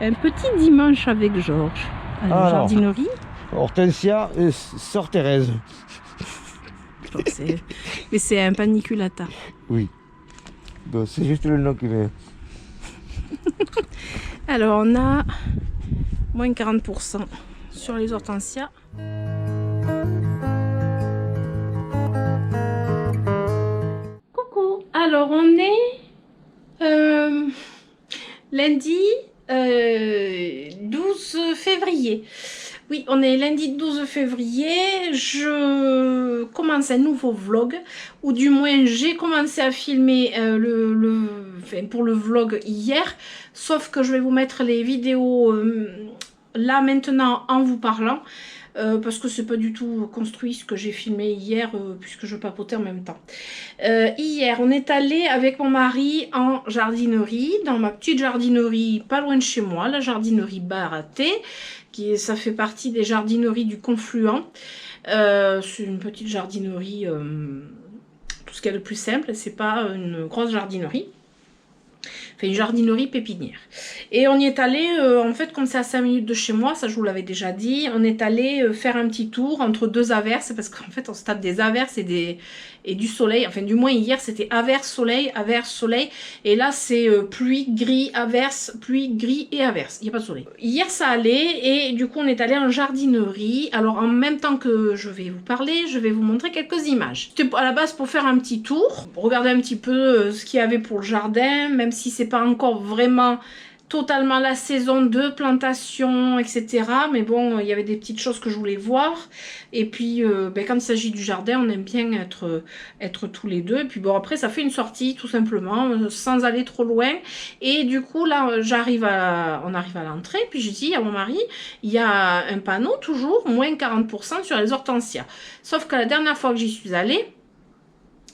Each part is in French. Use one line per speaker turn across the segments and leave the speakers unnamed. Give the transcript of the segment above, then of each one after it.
un petit dimanche avec Georges à la jardinerie.
Hortensia et Sœur Thérèse.
Mais c'est un paniculata.
Oui. Donc c'est juste le nom qui vient.
Alors on a moins 40% sur les hortensias. Coucou. Alors on est lundi 12 février. Oui, on est lundi 12 février. Je commence un nouveau vlog, ou du moins j'ai commencé à filmer pour le vlog hier, sauf que je vais vous mettre les vidéos là maintenant en vous parlant. Parce que c'est pas du tout construit ce que j'ai filmé hier, puisque je papotais en même temps. Hier, on est allé avec mon mari en jardinerie, dans ma petite jardinerie pas loin de chez moi, la jardinerie Baraté, ça fait partie des jardineries du Confluent. C'est une petite jardinerie, tout ce qu'il y a de plus simple, c'est pas une grosse jardinerie. Enfin, une jardinerie pépinière. Et on y est allé, en fait, comme c'est à 5 minutes de chez moi, ça je vous l'avais déjà dit, on est allé faire un petit tour entre deux averses, parce qu'en fait on se tape des averses et du soleil. Enfin, du moins hier c'était averse, soleil, et là c'est pluie, gris, averse, pluie, gris et averse. Il n'y a pas de soleil. Hier ça allait, et du coup on est allé en jardinerie. Alors en même temps que je vais vous parler, je vais vous montrer quelques images. C'était à la base pour faire un petit tour, regarder un petit peu ce qu'il y avait pour le jardin, même si c'est pas encore vraiment totalement la saison de plantation, etc. Mais bon, il y avait des petites choses que je voulais voir. Et puis, quand il s'agit du jardin, on aime bien être tous les deux. Et puis bon, après, ça fait une sortie, tout simplement, sans aller trop loin. Et du coup, là, on arrive à l'entrée. Puis je dis à mon mari, il y a un panneau, toujours, moins 40% sur les hortensias. Sauf que la dernière fois que j'y suis allée,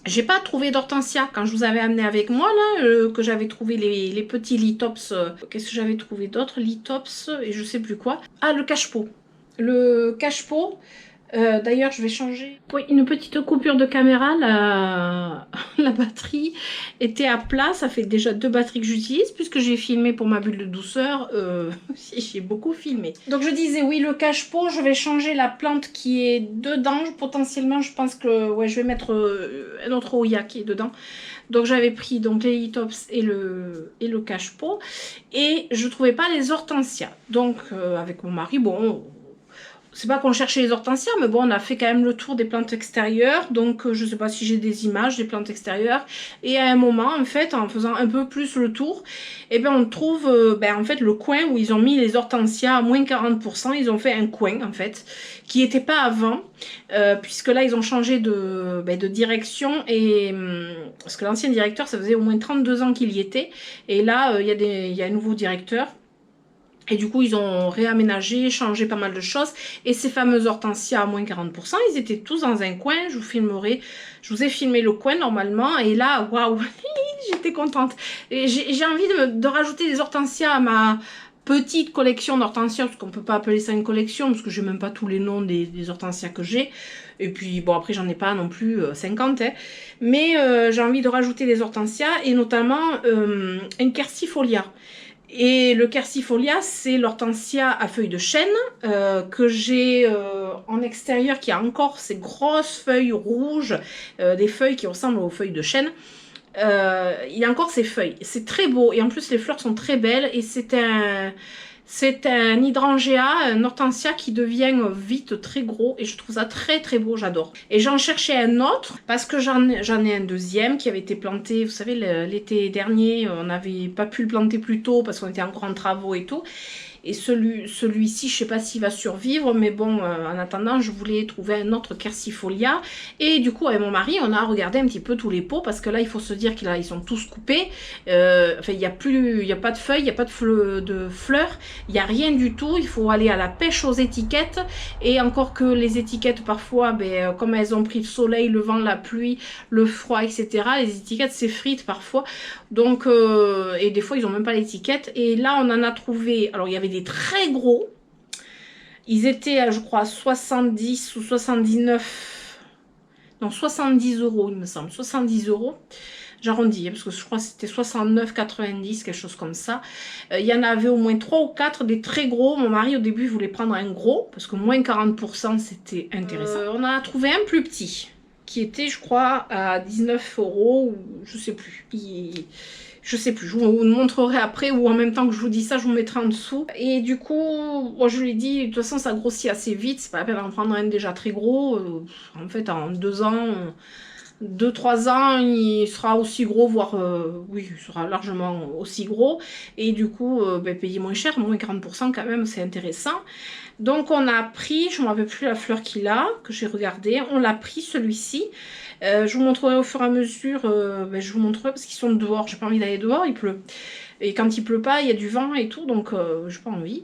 j'ai pas trouvé d'hortensia quand je vous avais amené avec moi là, que j'avais trouvé les petits lithops. Qu'est-ce que j'avais trouvé d'autre? Lithops et je sais plus quoi. Ah, le cache-pot. Le cache-pot. D'ailleurs, je vais changer. Oui, une petite coupure de caméra. La batterie était à plat. Ça fait déjà 2 batteries que j'utilise puisque j'ai filmé pour ma bulle de douceur. J'ai beaucoup filmé. Donc je disais oui, le cache-pot. Je vais changer la plante qui est dedans. Potentiellement, je pense que ouais, je vais mettre un autre Oya qui est dedans. Donc j'avais pris donc les lithops et le cache-pot. Et je trouvais pas les hortensias. Donc avec mon mari, bon... C'est pas qu'on cherchait les hortensias, mais bon, on a fait quand même le tour des plantes extérieures. Donc, je sais pas si j'ai des images des plantes extérieures. Et à un moment, en fait, en faisant un peu plus le tour, eh ben, on trouve, en fait, le coin où ils ont mis les hortensias à moins 40%. Ils ont fait un coin, en fait, qui n'était pas avant. Puisque là, ils ont changé de direction. Et parce que l'ancien directeur, ça faisait au moins 32 ans qu'il y était. Et là, il y a un nouveau directeur. Et du coup, ils ont réaménagé, changé pas mal de choses. Et ces fameuses hortensias à moins 40%, ils étaient tous dans un coin. Je vous ai filmé le coin normalement. Et là, waouh, j'étais contente. Et j'ai envie de rajouter des hortensias à ma petite collection d'hortensias. Parce qu'on ne peut pas appeler ça une collection, parce que je n'ai même pas tous les noms des hortensias que j'ai. Et puis, bon, après, j'en ai pas non plus 50. Hein. Mais j'ai envie de rajouter des hortensias. Et notamment, une quercifolia. Et le quercifolia, c'est l'hortensia à feuilles de chêne que j'ai en extérieur, qui a encore ces grosses feuilles rouges, des feuilles qui ressemblent aux feuilles de chêne. Il y a encore ces feuilles. C'est très beau et en plus les fleurs sont très belles et c'est un hydrangea, un hortensia qui devient vite très gros et je trouve ça très très beau, j'adore. Et j'en cherchais un autre parce que j'en ai un deuxième qui avait été planté, vous savez, l'été dernier, on n'avait pas pu le planter plus tôt parce qu'on était encore en travaux et tout. Et celui-ci, je sais pas s'il va survivre, mais bon, en attendant, je voulais trouver un autre quercifolia. Et du coup, avec mon mari, on a regardé un petit peu tous les pots, parce que là, il faut se dire qu'ils sont tous coupés. Enfin, il n'y a pas de feuilles, il n'y a pas de fleurs, il n'y a rien du tout. Il faut aller à la pêche aux étiquettes. Et encore que les étiquettes, parfois, comme elles ont pris le soleil, le vent, la pluie, le froid, etc., les étiquettes s'effritent parfois. Donc, et des fois, ils n'ont même pas l'étiquette. Et là, on en a trouvé... Alors, il y avait des très gros. Ils étaient, je crois, 70 ou 79... Non, 70 €, il me semble. 70 €. j'arrondis, hein, parce que je crois que c'était 69,90, quelque chose comme ça. Il y en avait au moins 3 ou 4, des très gros. Mon mari, au début, voulait prendre un gros, parce que moins 40%, c'était intéressant. On en a trouvé un plus petit, qui était, je crois, à 19 euros, ou je sais plus. Je sais plus, je vous le montrerai après, ou en même temps que je vous dis ça, je vous mettrai en dessous. Et du coup, moi, je lui ai dit, de toute façon, ça grossit assez vite, c'est pas la peine d'en prendre un déjà très gros. En fait, en 2 ans, 2-3 ans, il sera aussi gros, voire, oui, il sera largement aussi gros. Et du coup, ben, payer moins cher, moins 40% quand même, c'est intéressant. Donc, on a pris, je ne me rappelle plus la fleur qu'il a, que j'ai regardé, on l'a pris celui-ci. Je vous montrerai au fur et à mesure, ben, je vous montrerai parce qu'ils sont dehors, j'ai pas envie d'aller dehors, il pleut. Et quand il pleut pas, il y a du vent et tout, donc j'ai pas envie.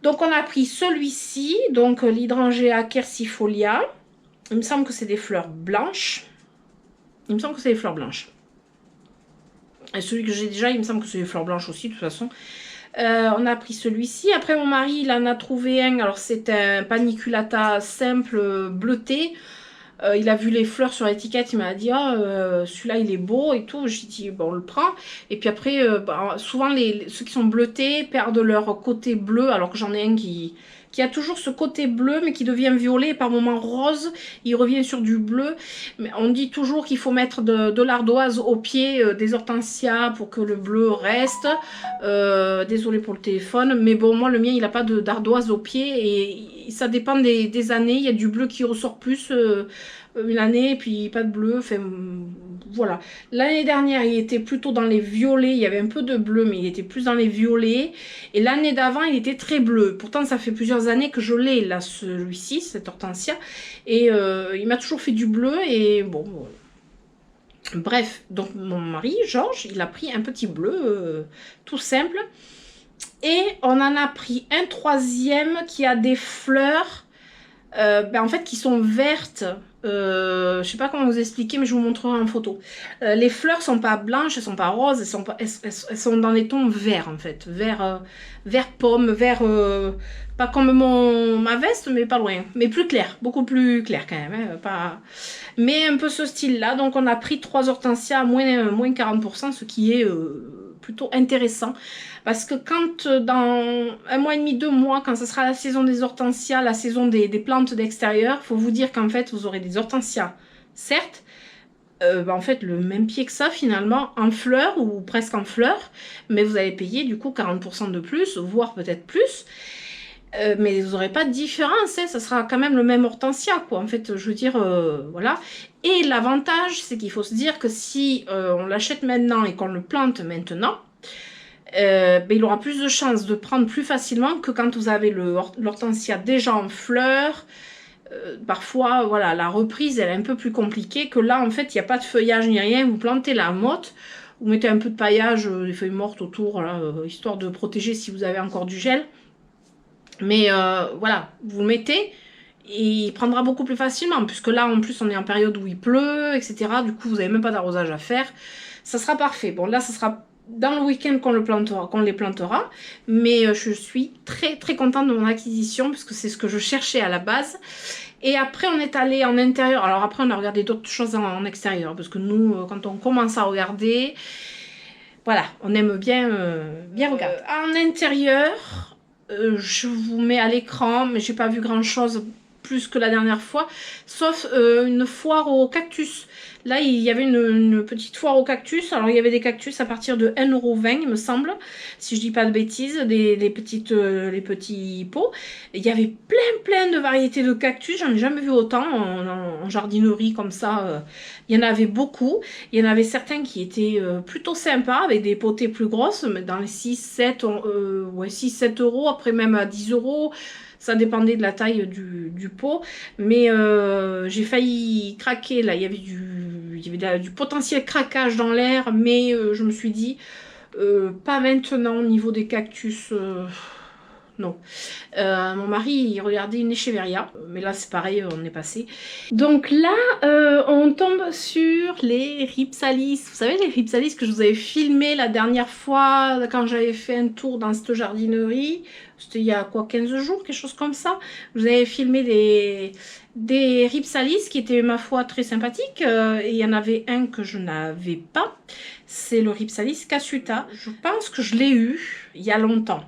Donc on a pris celui-ci, donc l'hydrangea quercifolia. Il me semble que c'est des fleurs blanches. Il me semble que c'est des fleurs blanches. Et celui que j'ai déjà, il me semble que c'est des fleurs blanches aussi, de toute façon. On a pris celui-ci. Après, mon mari, il en a trouvé un. Alors, c'est un paniculata simple bleuté. Il a vu les fleurs sur l'étiquette, il m'a dit ah, celui-là il est beau et tout. J'ai dit bon, on le prend. Et puis après, bah, souvent ceux qui sont bleutés perdent leur côté bleu, alors que j'en ai un qui a toujours ce côté bleu mais qui devient violet et par moments rose, il revient sur du bleu. Mais on dit toujours qu'il faut mettre de l'ardoise au pied des hortensias pour que le bleu reste. Désolée pour le téléphone, mais bon, moi le mien il n'a pas d'ardoise au pied et ça dépend des années. Il y a du bleu qui ressort plus une année et puis pas de bleu. Enfin voilà. L'année dernière il était plutôt dans les violets, il y avait un peu de bleu mais il était plus dans les violets. Et l'année d'avant il était très bleu. Pourtant ça fait plusieurs années que je l'ai là, celui-ci, cette hortensia. Et il m'a toujours fait du bleu et bon... Bref, donc mon mari, Georges, il a pris un petit bleu tout simple. Et on en a pris un troisième qui a des fleurs, en fait, qui sont vertes. Je sais pas comment vous expliquer, mais je vous montrerai en photo. Les fleurs sont pas blanches, elles sont pas roses, elles sont dans les tons verts en fait. Vert pomme, vert... pas comme ma veste, mais pas loin. Mais plus clair, beaucoup plus clair quand même. Hein, pas... Mais un peu ce style-là. Donc on a pris 3 hortensias à moins 40%, ce qui est plutôt intéressant. Parce que quand dans 1 mois et demi, 2 mois, quand ce sera la saison des hortensias, la saison des plantes d'extérieur, il faut vous dire qu'en fait vous aurez des hortensias, certes, en fait le même pied que ça finalement, en fleurs ou presque en fleurs, mais vous allez payer du coup 40% de plus, voire peut-être plus. Mais vous n'aurez pas de différence, hein, ça sera quand même le même hortensia, quoi. En fait, je veux dire, voilà. Et l'avantage, c'est qu'il faut se dire que si on l'achète maintenant et qu'on le plante maintenant, il aura plus de chances de prendre plus facilement que quand vous avez l'hortensia déjà en fleurs. Parfois, voilà, la reprise, elle est un peu plus compliquée que là, en fait, il n'y a pas de feuillage ni rien. Vous plantez la motte, vous mettez un peu de paillage, des feuilles mortes autour, là, histoire de protéger si vous avez encore du gel. Mais voilà, vous le mettez et il prendra beaucoup plus facilement, puisque là, en plus, on est en période où il pleut, etc. Du coup, vous n'avez même pas d'arrosage à faire. Ça sera parfait. Bon, là, ça sera dans le week-end qu'on les plantera. Mais je suis très, très contente de mon acquisition, puisque c'est ce que je cherchais à la base. Et après, on est allé en intérieur. Alors après, on a regardé d'autres choses en extérieur, parce que nous, quand on commence à regarder, voilà, on aime bien regarder. En intérieur... je vous mets à l'écran, mais j'ai pas vu grand chose plus que la dernière fois, sauf une foire aux cactus. Là, il y avait une petite foire aux cactus. Alors, il y avait des cactus à partir de 1,20 €, il me semble, si je dis pas de bêtises, les petits pots. Il y avait plein de variétés de cactus. J'en ai jamais vu autant en jardinerie comme ça. Il y en avait beaucoup. Il y en avait certains qui étaient plutôt sympas, avec des potées plus grosses, mais dans les 6-7 €, après même à 10 €. Ça dépendait de la taille du pot. Mais j'ai failli craquer. Là, il y avait du potentiel craquage dans l'air. Mais je me suis dit, pas maintenant au niveau des cactus. non. Mon mari, il regardait une Echeverria, mais là c'est pareil, on est passé. Donc là, on tombe sur les Rhipsalis. Vous savez, les Rhipsalis que je vous avais filmé la dernière fois quand j'avais fait un tour dans cette jardinerie. C'était il y a quoi, 15 jours, quelque chose comme ça. Je vous avais filmé des Rhipsalis qui étaient, ma foi, très sympathiques. Et il y en avait un que je n'avais pas. C'est le Rhipsalis Casuta. Je pense que je l'ai eu il y a longtemps.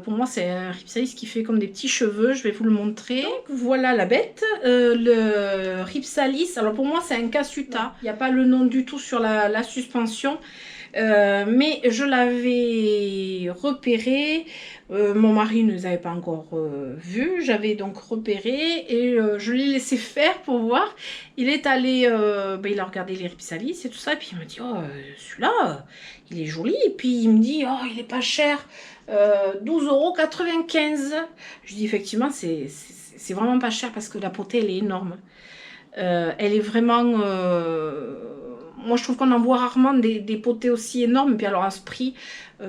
Pour moi, c'est un Rhipsalis qui fait comme des petits cheveux. Je vais vous le montrer. Donc, voilà la bête. Le Rhipsalis, alors pour moi, c'est un Casuta. Il n'y a pas le nom du tout sur la suspension. Mais je l'avais repéré. Mon mari ne les avait pas encore vus. J'avais donc repéré et je l'ai laissé faire pour voir. Il est allé, il a regardé les Rhipsalis et tout ça. Et puis il me dit, oh, celui-là, il est joli. Et puis il me dit, oh, il est pas cher. 12,95 €. Je dis effectivement c'est vraiment pas cher parce que la potée elle est énorme. Elle est vraiment... moi je trouve qu'on en voit rarement des potées aussi énormes. Puis alors à ce prix,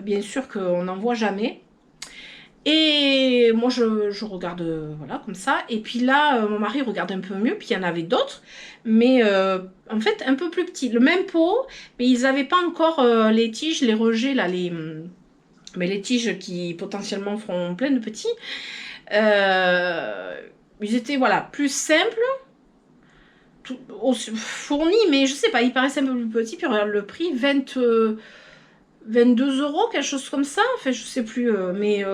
bien sûr qu'on n'en voit jamais. Et moi je regarde voilà comme ça. Et puis là mon mari regarde un peu mieux. Puis il y en avait d'autres. Mais en fait un peu plus petits. Le même pot. Mais ils n'avaient pas encore les tiges, les rejets là, mais les tiges qui potentiellement feront plein de petits, ils étaient voilà plus simples, fournis, mais je sais pas, ils paraissent un peu plus petits. Puis regarde le prix, 22 €, quelque chose comme ça. Enfin, je sais plus, mais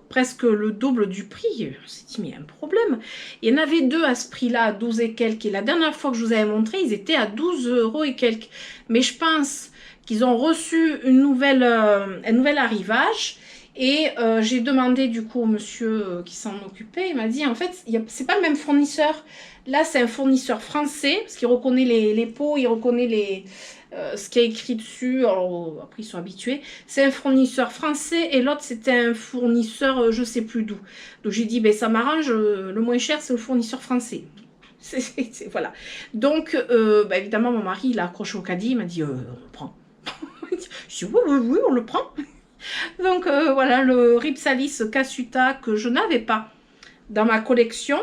presque le double du prix. On s'est dit, mais il y a un problème. Il y en avait deux à ce prix-là, à 12 et quelques. Et la dernière fois que je vous avais montré, ils étaient à 12 € et quelques. Mais je pense qu'ils ont reçu un nouvel arrivage et j'ai demandé du coup au monsieur qui s'en occupait, il m'a dit en fait c'est pas le même fournisseur, là c'est un fournisseur français parce qu'il reconnaît les pots, il reconnaît ce qui est écrit dessus, alors après ils sont habitués, c'est un fournisseur français et l'autre c'était un fournisseur je sais plus d'où, donc j'ai dit ben ça m'arrange, le moins cher c'est le fournisseur français. Voilà, donc évidemment mon mari il a accroché au caddie, il m'a dit on prend. Je dis oui, on le prend. Donc voilà le Rhipsalis Casuta que je n'avais pas dans ma collection,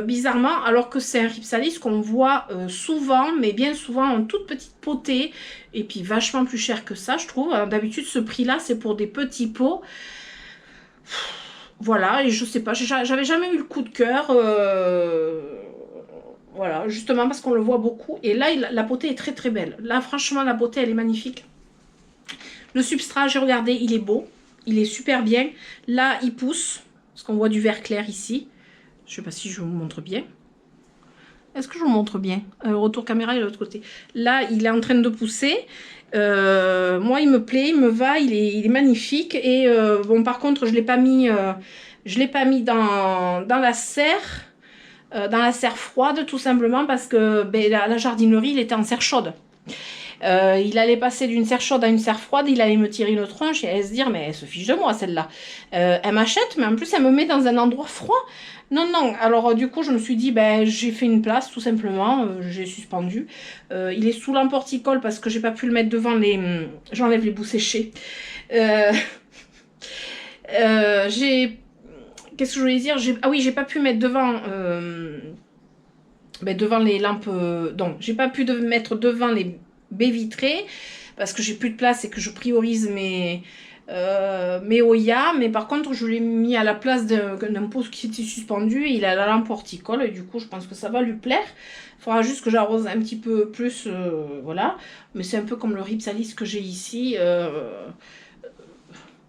bizarrement, alors que c'est un Rhipsalis qu'on voit souvent, mais bien souvent en toute petite potée, et puis vachement plus cher que ça, je trouve. D'habitude, ce prix-là, c'est pour des petits pots. Voilà, et je sais pas, j'avais jamais eu le coup de cœur. Voilà, justement parce qu'on le voit beaucoup. Et là, la potée est très très belle. Là, franchement, la potée, elle est magnifique. Le substrat, j'ai regardé, il est beau. Il est super bien. Là, il pousse. Parce qu'on voit du vert clair ici. Je sais pas si je vous montre bien. Est-ce que je vous montre bien? Retour caméra et de l'autre côté. Là, il est en train de pousser. Moi, il me plaît, il me va. Il est magnifique. Et bon, par contre, je l'ai pas mis dans la serre. Dans la serre froide, tout simplement. Parce que la jardinerie, il était en serre chaude. Il allait passer d'une serre chaude à une serre froide, il allait me tirer une tronche et elle allait se dire mais elle se fiche de moi celle-là. Elle m'achète mais en plus elle me met dans un endroit froid. Non, non, alors du coup je me suis dit j'ai fait une place tout simplement, j'ai suspendu. Il est sous l'emporticole parce que j'ai pas pu le mettre devant les... J'enlève les bouts séchés. Qu'est-ce que je voulais dire? Ah oui, j'ai pas pu mettre devant... devant les lampes... Donc j'ai pas pu mettre devant les baies vitrées parce que j'ai plus de place et que je priorise mes Oya, mais par contre je l'ai mis à la place d'un pot qui était suspendu et il a la lampe horticole et du coup je pense que ça va lui plaire. Il faudra juste que j'arrose un petit peu plus, voilà, mais c'est un peu comme le Rhipsalis que j'ai ici.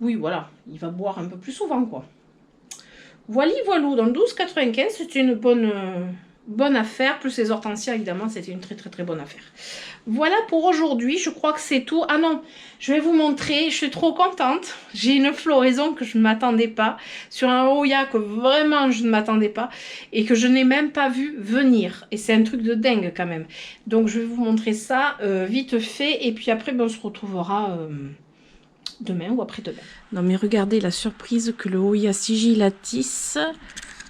Oui, voilà, il va boire un peu plus souvent quoi. Voilà, voilou, dans le 12,95 c'était une bonne affaire, plus les hortensias évidemment c'était une très très très bonne affaire. Voilà pour aujourd'hui, je crois que c'est tout. Ah non, je vais vous montrer, je suis trop contente. J'ai une floraison que je ne m'attendais pas, sur un Oya que vraiment je ne m'attendais pas et que je n'ai même pas vu venir. Et c'est un truc de dingue quand même. Donc je vais vous montrer ça vite fait et puis après on se retrouvera demain ou après-demain. Non mais regardez la surprise que le Oya sigillatis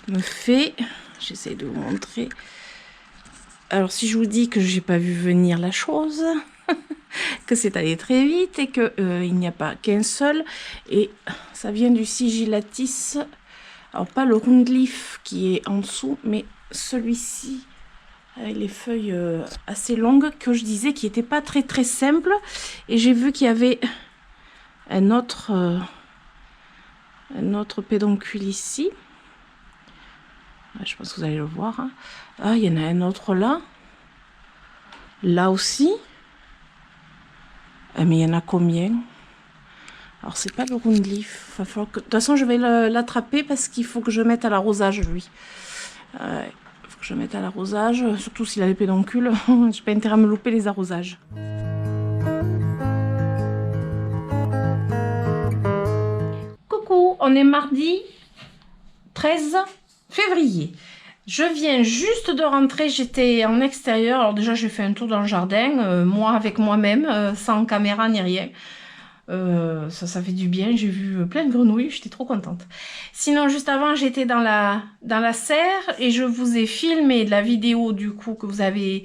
me fait. J'essaie de vous montrer. Alors si je vous dis que j'ai pas vu venir la chose, que c'est allé très vite et que il n'y a pas qu'un seul. Et ça vient du Sigillatis. Alors pas le round leaf qui est en dessous, mais celui-ci avec les feuilles assez longues que je disais qui n'était pas très simple. Et j'ai vu qu'il y avait un autre pédoncule ici. Je pense que vous allez le voir. Hein. Ah, il y en a un autre là. Là aussi. Ah, mais il y en a combien? Alors, c'est pas le round leaf. De toute façon, je vais l'attraper parce qu'il faut que je mette à l'arrosage, lui. Il faut que je mette à l'arrosage. Surtout s'il a les pédoncules. J'ai pas intérêt à me louper les arrosages. Coucou, on est mardi 13 février. Je viens juste de rentrer, j'étais en extérieur. Alors déjà, j'ai fait un tour dans le jardin, moi avec moi-même, sans caméra ni rien. Ça fait du bien, j'ai vu plein de grenouilles, j'étais trop contente. Sinon, juste avant, j'étais dans la serre et je vous ai filmé la vidéo du coup que vous avez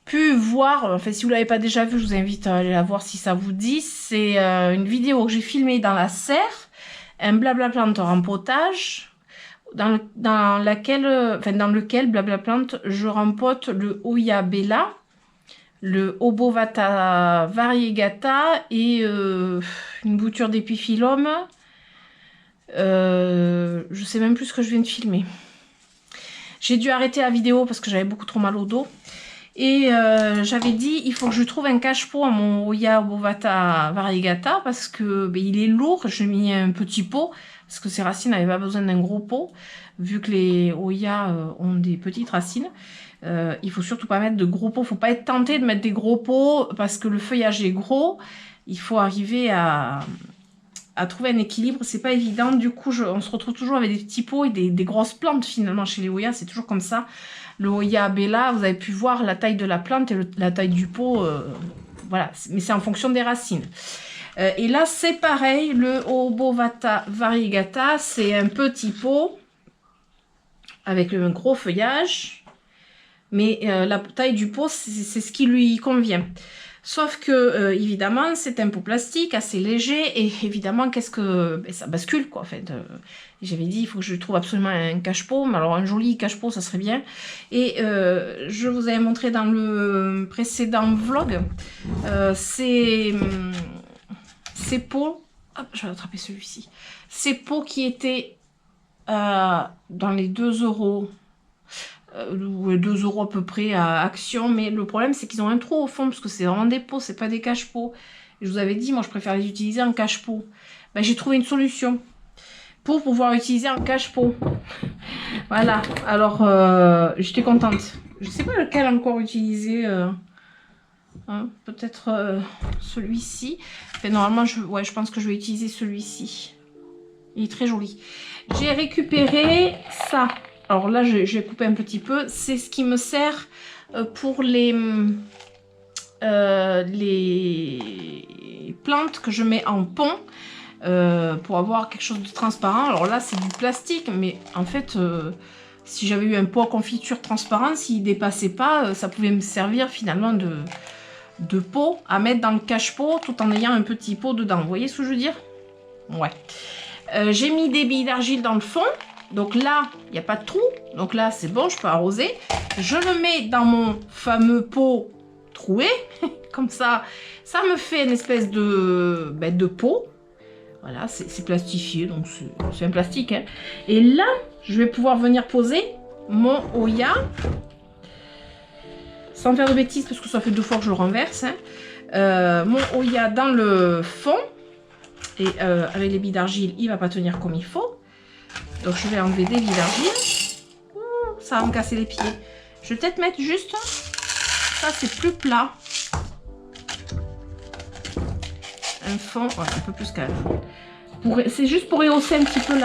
pu voir. Enfin, si vous ne l'avez pas déjà vue, je vous invite à aller la voir si ça vous dit. C'est une vidéo que j'ai filmée dans la serre, un blabla plante en potage. Dans lequel blabla plante je rempote le Hoya Bella, le Obovata variegata et une bouture d'épiphyllum. Je sais même plus ce que je viens de filmer. J'ai dû arrêter la vidéo parce que j'avais beaucoup trop mal au dos. Et j'avais dit, il faut que je trouve un cache-pot à mon Hoya Obovata variegata parce que il est lourd. J'ai mis un petit pot parce que ces racines n'avaient pas besoin d'un gros pot. Vu que les Hoya ont des petites racines, il faut surtout pas mettre de gros pots. Il ne faut pas être tenté de mettre des gros pots parce que le feuillage est gros. Il faut arriver à trouver un équilibre. C'est pas évident. Du coup, on se retrouve toujours avec des petits pots et des grosses plantes finalement chez les Hoya. C'est toujours comme ça. Le Hoya Bella, vous avez pu voir la taille de la plante et la taille du pot. Voilà, mais c'est en fonction des racines. Et là, c'est pareil. Le Obovata variegata, c'est un petit pot avec un gros feuillage. Mais la taille du pot, c'est ce qui lui convient. Sauf que, évidemment, c'est un pot plastique assez léger. Et évidemment, ça bascule, quoi, en fait. J'avais dit, il faut que je trouve absolument un cache-pot. Mais alors, un joli cache-pot, ça serait bien. Et je vous avais montré dans le précédent vlog, ces pots... Hop, je vais attraper celui-ci. Ces pots qui étaient dans les 2 €... ou 2 € à peu près à Action, mais le problème c'est qu'ils ont un trou au fond parce que c'est vraiment des pots, c'est pas des cache-pots. Je vous avais dit, moi je préfère les utiliser en cache-pot. Ben, j'ai trouvé une solution pour pouvoir utiliser en cache-pot. Voilà, alors j'étais contente. Je sais pas lequel encore utiliser. Hein, peut-être celui-ci. Enfin, normalement, je pense que je vais utiliser celui-ci. Il est très joli. J'ai récupéré ça. Alors là, j'ai coupé un petit peu. C'est ce qui me sert pour les plantes que je mets en pont pour avoir quelque chose de transparent. Alors là, c'est du plastique, mais en fait, si j'avais eu un pot à confiture transparent, s'il ne dépassait pas, ça pouvait me servir finalement de pot à mettre dans le cache-pot tout en ayant un petit pot dedans. Vous voyez ce que je veux dire? Ouais. J'ai mis des billes d'argile dans le fond. Donc là, il n'y a pas de trou. Donc là, c'est bon, je peux arroser. Je le mets dans mon fameux pot troué. Comme ça, ça me fait une espèce de pot. Voilà, c'est plastifié, donc c'est un plastique. Hein. Et là, je vais pouvoir venir poser mon Hoya. Sans faire de bêtises, parce que ça fait 2 fois que je le renverse. Hein. Mon Hoya dans le fond. Et avec les billes d'argile, il ne va pas tenir comme il faut. Donc je vais enlever des billes d'argile. Ça va me casser les pieds. Je vais peut-être mettre juste... Ça, c'est plus plat. Un fond... Ouais, un peu plus qu'un fond. C'est juste pour rehausser un petit peu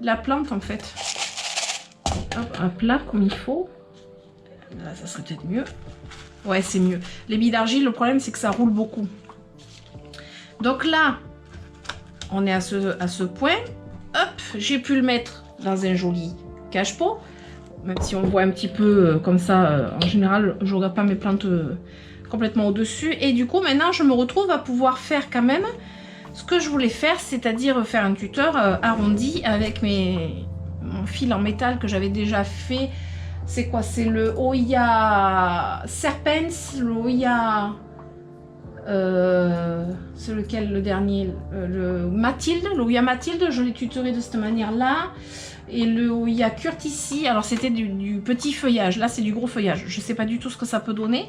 la plante, en fait. Hop, un plat comme il faut. Là, ça serait peut-être mieux. Ouais, c'est mieux. Les billes d'argile, le problème, c'est que ça roule beaucoup. Donc là, on est à ce point. Hop, j'ai pu le mettre dans un joli cache-pot. Même si on voit un petit peu comme ça, en général, je ne regarde pas mes plantes complètement au-dessus. Et du coup, maintenant, je me retrouve à pouvoir faire quand même ce que je voulais faire, c'est-à-dire faire un tuteur arrondi avec mon fil en métal que j'avais déjà fait. C'est quoi? C'est le Oya Serpens, le Oya... c'est lequel le dernier? Le Mathilde, le Oya Mathilde, je l'ai tutoré de cette manière-là. Et le Oya Curtici, alors c'était du petit feuillage, là c'est du gros feuillage. Je sais pas du tout ce que ça peut donner.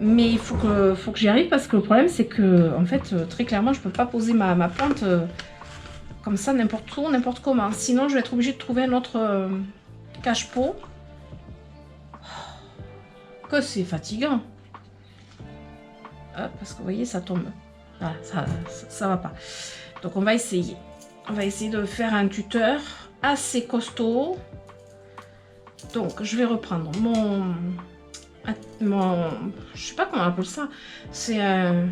Mais il faut que j'y arrive parce que le problème c'est que, en fait, très clairement, je peux pas poser ma plante comme ça n'importe où, n'importe comment. Sinon, je vais être obligée de trouver un autre cache-pot. Que c'est fatigant. Hop, parce que vous voyez, ça tombe. Voilà, ça va pas. Donc, on va essayer. On va essayer de faire un tuteur assez costaud. Donc, je vais reprendre je sais pas comment on appelle ça, c'est un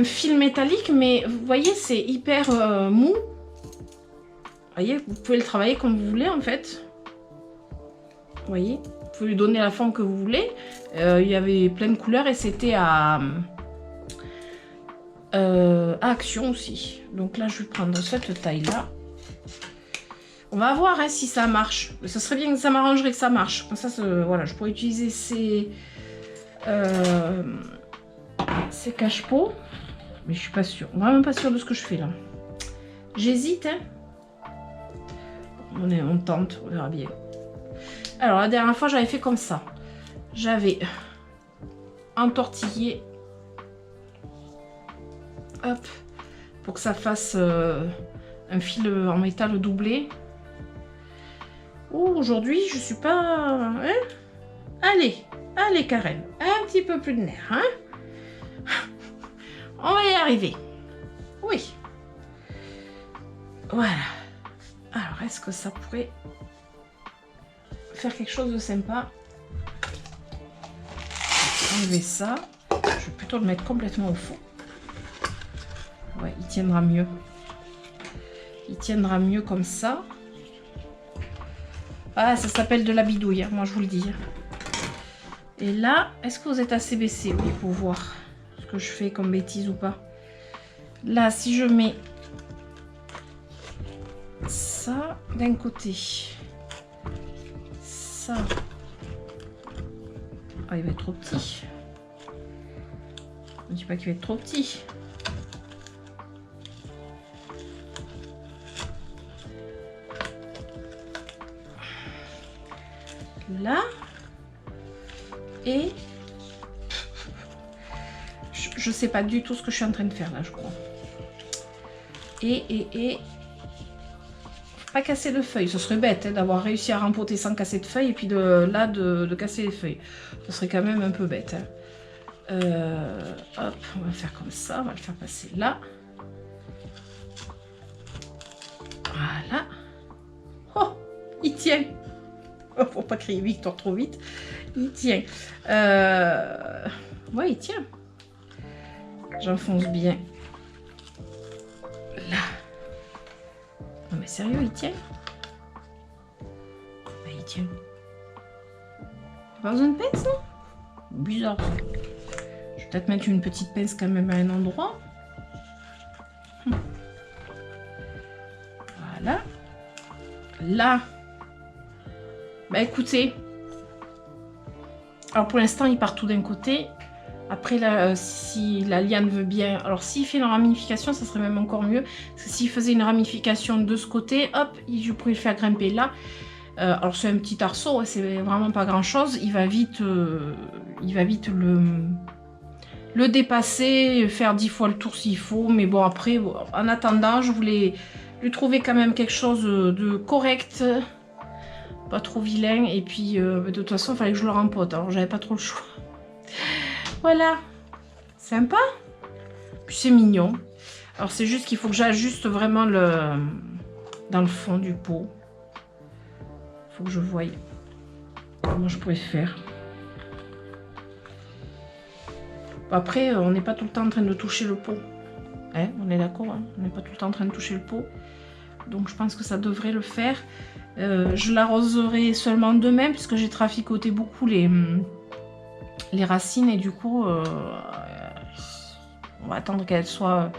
fil métallique, mais vous voyez, c'est hyper mou. Vous voyez, vous pouvez le travailler comme vous voulez en fait. Vous voyez, vous pouvez lui donner la forme que vous voulez. Il y avait plein de couleurs et c'était à action aussi. Donc là, je vais prendre cette taille là. On va voir hein, si ça marche. Ça serait bien que ça m'arrangerait que ça marche. Comme ça, voilà, je pourrais utiliser ces cache-pots. Mais je suis pas sûre. Vraiment pas sûre de ce que je fais là. J'hésite. Hein. On tente, on verra bien. Alors, la dernière fois, j'avais fait comme ça. J'avais entortillé. Hop. Pour que ça fasse un fil en métal doublé. Aujourd'hui, je suis pas... Hein, allez Karen, un petit peu plus de nerfs. Hein, on va y arriver. Oui. Voilà. Alors, est-ce que ça pourrait faire quelque chose de sympa? Enlever ça. Je vais plutôt le mettre complètement au fond. Ouais, il tiendra mieux. Il tiendra mieux comme ça. Ah, ça s'appelle de la bidouille, hein, moi je vous le dis. Et là, est-ce que vous êtes assez baissé, oui, pour voir ce que je fais comme bêtise ou pas? Là, si je mets ça d'un côté, ça... Ah, il va être trop petit. Je ne dis pas qu'il va être trop petit. Là et je sais pas du tout ce que je suis en train de faire là, je crois. Et pas casser de feuilles, ce serait bête hein, d'avoir réussi à rempoter sans casser de feuilles et puis de casser les feuilles, ce serait quand même un peu bête hein. Hop, on va faire comme ça, on va le faire passer là, voilà. Oh, il tient. Faut pas crier Victor trop vite. Il tient. Ouais, il tient. J'enfonce bien. Là. Non mais sérieux, il tient. Ben, il tient. Pas besoin de pince, non? Bizarre. Je vais peut-être mettre une petite pince quand même à un endroit. Voilà. Là. Bah écoutez, alors pour l'instant il part tout d'un côté. Après là, si la liane veut bien, alors s'il fait une ramification, ça serait même encore mieux. Parce que s'il faisait une ramification de ce côté, hop, je pourrais le faire grimper là. Alors c'est un petit arceau, c'est vraiment pas grand chose. Il va vite le dépasser, faire 10 fois le tour s'il faut. Mais bon après, en attendant, je voulais lui trouver quand même quelque chose de correct. Pas trop vilain, et puis de toute façon il fallait que je le rempote, alors j'avais pas trop le choix. Voilà, sympa, puis c'est mignon. Alors c'est juste qu'il faut que j'ajuste vraiment dans le fond du pot. Il faut que je voie comment je pourrais faire. Après on n'est pas tout le temps en train de toucher le pot, hein, on est d'accord, hein, on n'est pas tout le temps en train de toucher le pot, donc je pense que ça devrait le faire. Je l'arroserai seulement demain puisque j'ai traficoté beaucoup les racines et du coup on va attendre qu'elles soient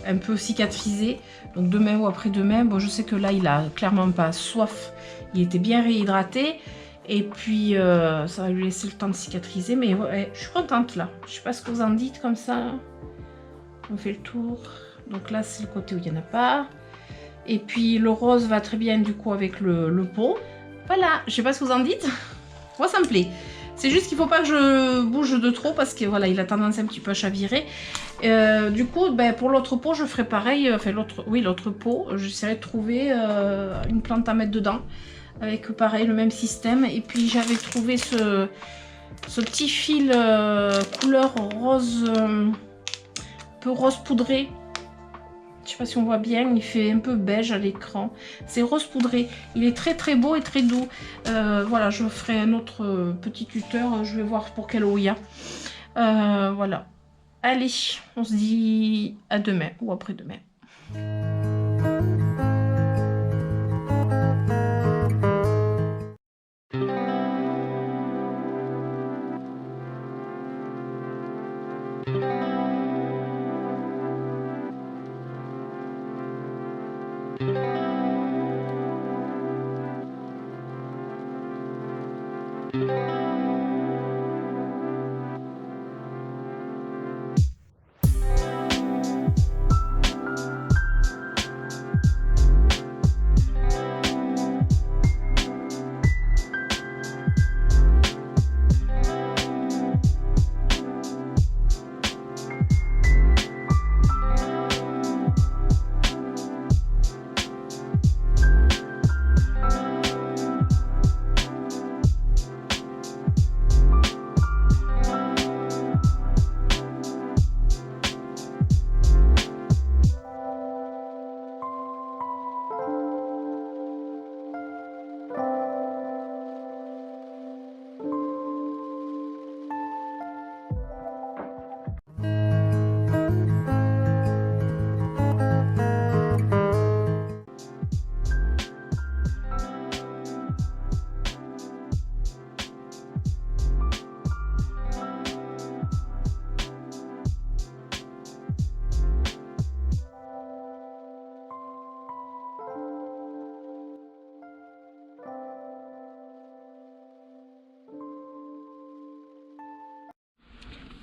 un peu cicatrisées. Donc demain ou après-demain, bon je sais que là il a clairement pas soif, il était bien réhydraté et puis ça va lui laisser le temps de cicatriser, mais ouais, je suis contente là. Je sais pas ce que vous en dites comme ça. On fait le tour. Donc là c'est le côté où il n'y en a pas. Et puis le rose va très bien du coup avec le pot. Voilà, je sais pas ce que vous en dites. Moi ça me plaît. C'est juste qu'il faut pas que je bouge de trop parce que voilà, il a tendance un petit peu à chavirer. Du coup, ben, pour l'autre pot, je ferai pareil. Enfin, l'autre pot, j'essaierai de trouver une plante à mettre dedans. Avec pareil, le même système. Et puis j'avais trouvé ce petit fil couleur rose, un peu rose poudré. Je sais pas si on voit bien, il fait un peu beige à l'écran. C'est rose poudré. Il est très très beau et très doux. Voilà, je ferai un autre petit tuteur. Je vais voir pour quelle Oya. Voilà. Allez, on se dit à demain ou après-demain.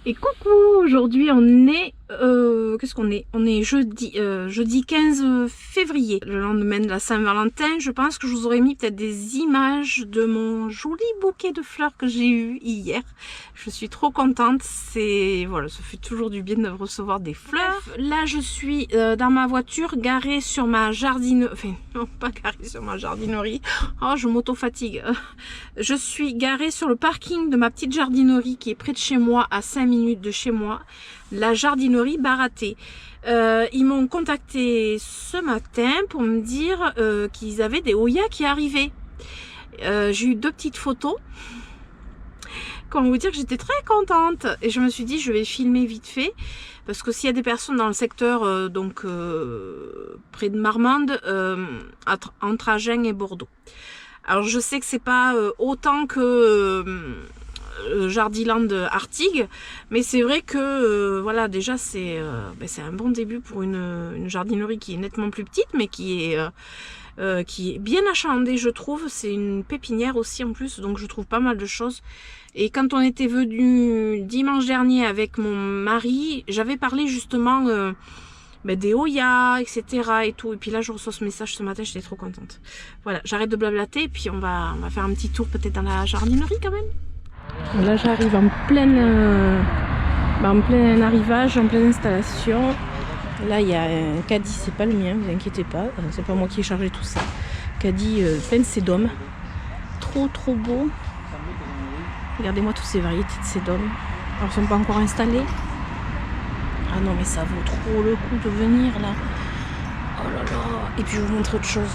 Et coucou, aujourd'hui on est, qu'est-ce qu'on est? On est jeudi 15 février, le lendemain de la Saint-Valentin. Je pense que je vous aurais mis peut-être des images de mon joli bouquet de fleurs que j'ai eu hier. Je suis trop contente, voilà, ça fait toujours du bien de recevoir des fleurs. Là je suis dans ma voiture, garée sur ma jardinerie, enfin non pas garée sur ma jardinerie, oh je m'auto-fatigue. Je suis garée sur le parking de ma petite jardinerie qui est près de chez moi, à 5 minutes de chez moi, la jardinerie Baraté. Ils m'ont contacté ce matin pour me dire qu'ils avaient des Oya qui arrivaient. J'ai eu 2 petites photos. Comment vous dire que j'étais très contente et je me suis dit je vais filmer vite fait parce que s'il y a des personnes dans le secteur près de Marmande, entre Agen et Bordeaux. Alors je sais que c'est pas autant que Jardiland Artigues, mais c'est vrai que voilà, déjà c'est un bon début pour une jardinerie qui est nettement plus petite mais qui est bien achalandée, je trouve. C'est une pépinière aussi en plus, donc je trouve pas mal de choses. Et quand on était venu dimanche dernier avec mon mari, j'avais parlé justement des Oya, etc. et tout. Et puis là, je reçois ce message ce matin, j'étais trop contente. Voilà, j'arrête de blablater et puis on va faire un petit tour peut-être dans la jardinerie quand même. Là, j'arrive en plein arrivage, en pleine installation. Là, il y a un caddie, c'est pas le mien, vous inquiétez pas. C'est pas moi qui ai chargé tout ça. Caddie plein de sédum. Trop beau. Regardez-moi toutes ces variétés de sédum. Alors, ils sont pas encore installés. Ah non, mais ça vaut trop le coup de venir là. Oh là là. Et puis, je vous montre autre chose.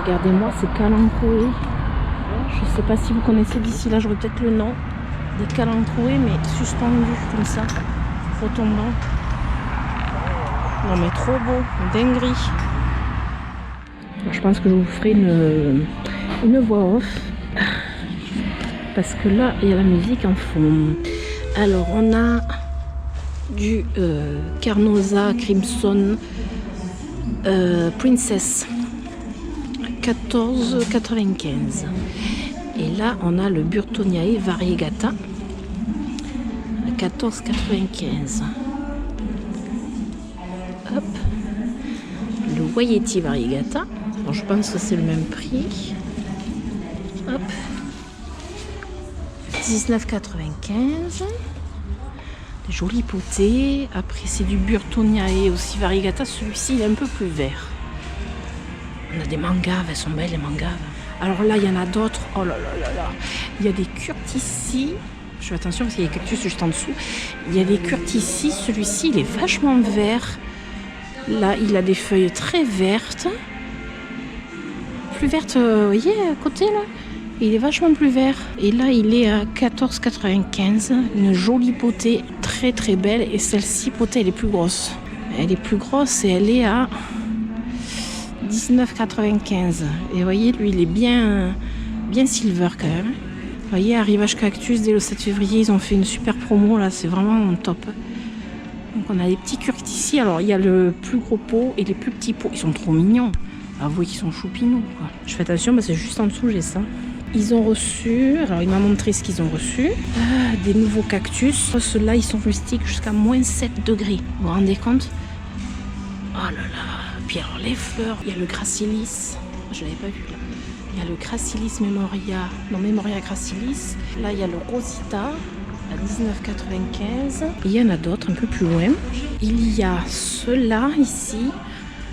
Regardez-moi ces calanchoé. Je sais pas si vous connaissez d'ici là, j'aurais peut-être le nom. Des calanchoé, mais suspendus comme ça, retombant. Non mais trop beau, dinguerie. Je pense que je vous ferai une voix off. parce que là, il y a la musique en fond. Alors, on a du Carnosa Crimson Princess 14,95. Et là, on a le Burtoniae Variegata à 14,95. Hop. Le Wayeti Variegata. Alors, je pense que c'est le même prix. Hop. 19,95. Des jolis potées. Après, c'est du Burtoniae aussi Variegata. Celui-ci, il est un peu plus vert. On a des mangaves, elles sont belles les mangaves. Alors là, il y en a d'autres. Oh là là là là. Il y a des curticis. Je fais attention parce qu'il y a des cactus juste en dessous. Il y a des curticis. Celui-ci, il est vachement vert. Là, il a des feuilles très vertes. Plus vertes, vous voyez, à côté là. Il est vachement plus vert. Et là, il est à 14,95. Une jolie potée, très très belle. Et celle-ci, potée, elle est plus grosse. Elle est plus grosse et elle est à 19,95. Et vous voyez, lui, il est bien silver quand même. Vous voyez, Arrivage Cactus, dès le 7 février, ils ont fait une super promo, là, c'est vraiment top. Donc on a des petits curticis. Alors, il y a le plus gros pot et les plus petits pots. Ils sont trop mignons. Avouez qu'ils sont choupinous, quoi. Je fais attention, parce que juste en dessous, j'ai ça. Ils ont reçu, alors il m'a montré ce qu'ils ont reçu, des nouveaux cactus. Ceux-là, ils sont rustiques jusqu'à moins 7 degrés. Vous vous rendez compte? Oh là là. Puis alors les fleurs, il y a le Gracilis, je l'avais pas vu là. Il y a le Gracilis Memoria, non Memoria Gracilis. Là il y a le Rosita à 19,95. Il y en a d'autres un peu plus loin. Il y a ceux-là ici.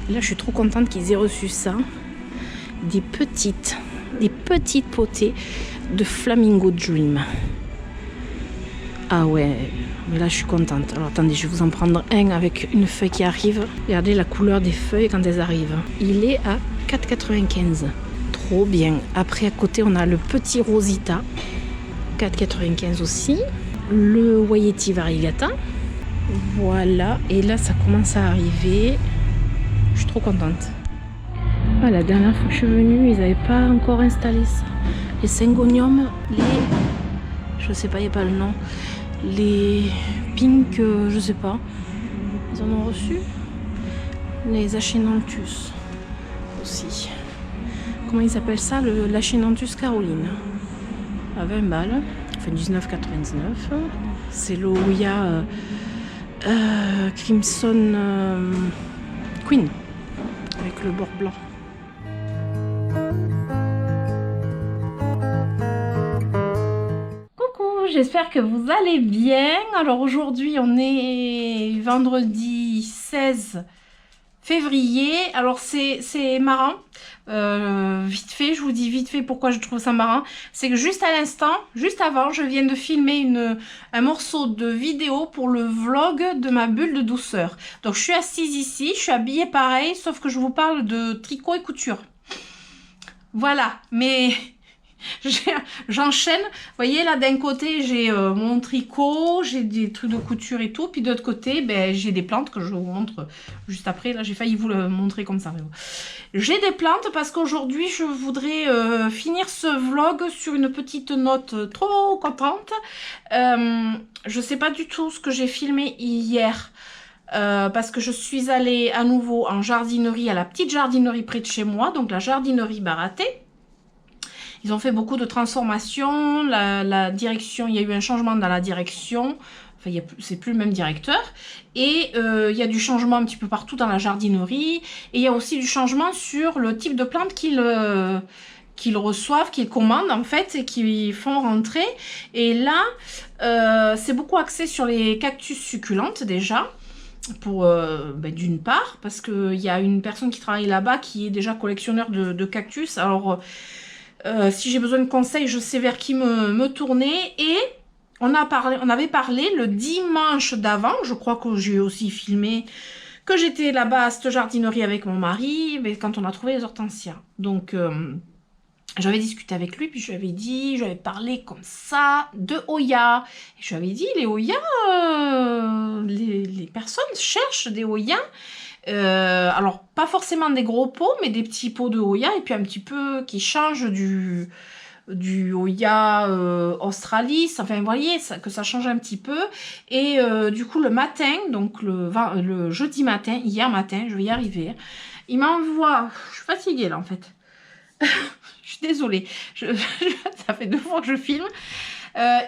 Là je suis trop contente qu'ils aient reçu ça. Des petites potées de Flamingo Dream. Ah ouais, mais là je suis contente. Alors attendez, je vais vous en prendre un avec une feuille qui arrive. Regardez la couleur des feuilles quand elles arrivent. Il est à 4,95. Trop bien. Après à côté on a le petit Rosita. 4,95 aussi. Le Wayeti Variegata. Voilà. Et là ça commence à arriver. Je suis trop contente. Ah, la dernière fois que je suis venue, ils n'avaient pas encore installé ça. Les Syngonium, je sais pas, il n'y a pas le nom. Les Pink, je sais pas. Ils en ont reçu. Les Achenanthus aussi. Comment ils appellent ça? L'Achenanthus Caroline. À 20 balles. Enfin 19,99. C'est le Ouya Crimson Queen. Avec le bord blanc. J'espère que vous allez bien. Alors aujourd'hui on est vendredi 16 février. Alors c'est marrant. Vite fait, je vous dis vite fait pourquoi je trouve ça marrant. C'est que juste à l'instant, juste avant, je viens de filmer un morceau de vidéo pour le vlog de ma bulle de douceur. Donc je suis assise ici, je suis habillée pareil, sauf que je vous parle de tricot et couture. Voilà, mais... J'enchaîne, vous voyez là d'un côté j'ai mon tricot, j'ai des trucs de couture et tout, puis de l'autre côté ben, j'ai des plantes que je vous montre juste après. Là j'ai failli vous le montrer comme ça, mais bon. J'ai des plantes parce qu'aujourd'hui je voudrais finir ce vlog sur une petite note trop contente. Je sais pas du tout ce que j'ai filmé hier. Parce que je suis allée à nouveau en jardinerie, à la petite jardinerie près de chez moi, donc la jardinerie Baraté. Ils ont fait beaucoup de transformations, la direction, il y a eu un changement dans la direction, enfin c'est plus le même directeur, et il y a du changement un petit peu partout dans la jardinerie, et il y a aussi du changement sur le type de plantes qu'ils reçoivent, qu'ils commandent en fait, et qu'ils font rentrer, et là c'est beaucoup axé sur les cactus succulentes déjà, pour d'une part, parce qu'il y a une personne qui travaille là-bas qui est déjà collectionneur de cactus, alors... si j'ai besoin de conseils, je sais vers qui me tourner. Et on avait parlé le dimanche d'avant, je crois que j'ai aussi filmé que j'étais là-bas à cette jardinerie avec mon mari, mais quand on a trouvé les hortensias. Donc j'avais discuté avec lui, puis je lui avais dit, je lui avais parlé comme ça de Hoya. Et je lui avais dit, les Hoya, les personnes cherchent des Hoya. Alors pas forcément des gros pots, mais des petits pots de Hoya, et puis un petit peu qui changent du Oya Australis, enfin vous voyez que ça change un petit peu. Et du coup le matin, donc le jeudi matin, hier matin, je vais y arriver, il m'envoie, je suis fatiguée là en fait, je suis désolée, ça fait 2 fois que je filme.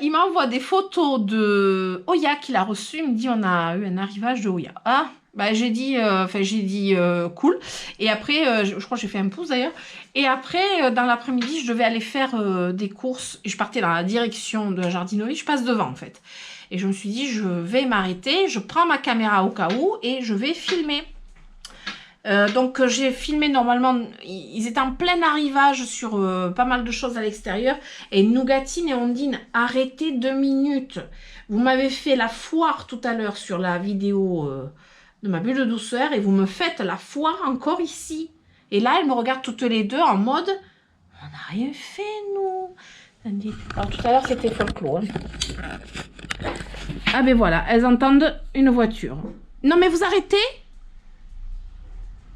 Il m'envoie des photos de Oya qu'il a reçu. Il me dit on a eu un arrivage de Oya. Ah, bah j'ai dit cool. Et après, je crois que j'ai fait un pouce d'ailleurs. Et après, dans l'après-midi, je devais aller faire des courses. Je partais dans la direction de la jardinerie. Je passe devant en fait. Et je me suis dit je vais m'arrêter. Je prends ma caméra au cas où et je vais filmer. Donc j'ai filmé normalement, ils étaient en plein arrivage sur pas mal de choses à l'extérieur. Et Nougatine et Ondine, arrêtez 2 minutes. Vous m'avez fait la foire tout à l'heure sur la vidéo de ma bulle de douceur et vous me faites la foire encore ici. Et là, elles me regardent toutes les deux en mode, on n'a rien fait nous. Alors tout à l'heure c'était folklore. Hein. Ah ben voilà, elles entendent une voiture. Non mais vous arrêtez?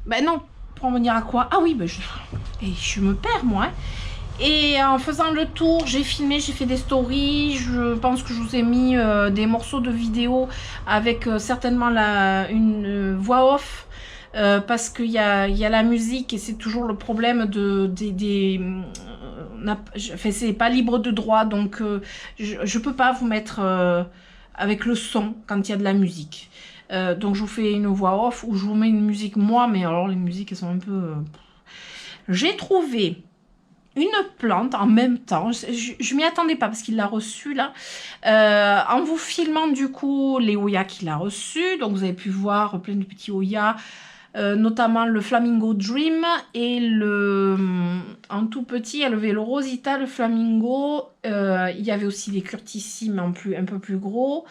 Ben non, pour en venir à quoi? Ah oui, ben je me perds moi. Hein. Et en faisant le tour, j'ai filmé, j'ai fait des stories. Je pense que je vous ai mis des morceaux de vidéo avec certainement une voix off. Parce qu'il y a la musique et c'est toujours le problème enfin, c'est pas libre de droit. Donc je peux pas vous mettre avec le son quand il y a de la musique. Donc je vous fais une voix off ou je vous mets une musique moi, mais alors les musiques elles sont un peu... J'ai trouvé une plante en même temps, je m'y attendais pas parce qu'il l'a reçu là, en vous filmant du coup les Oya qu'il a reçus, donc vous avez pu voir plein de petits Oya, notamment le Flamingo Dream et en tout petit il y avait le Rosita, le Flamingo, il y avait aussi des Curtissimes un peu plus gros,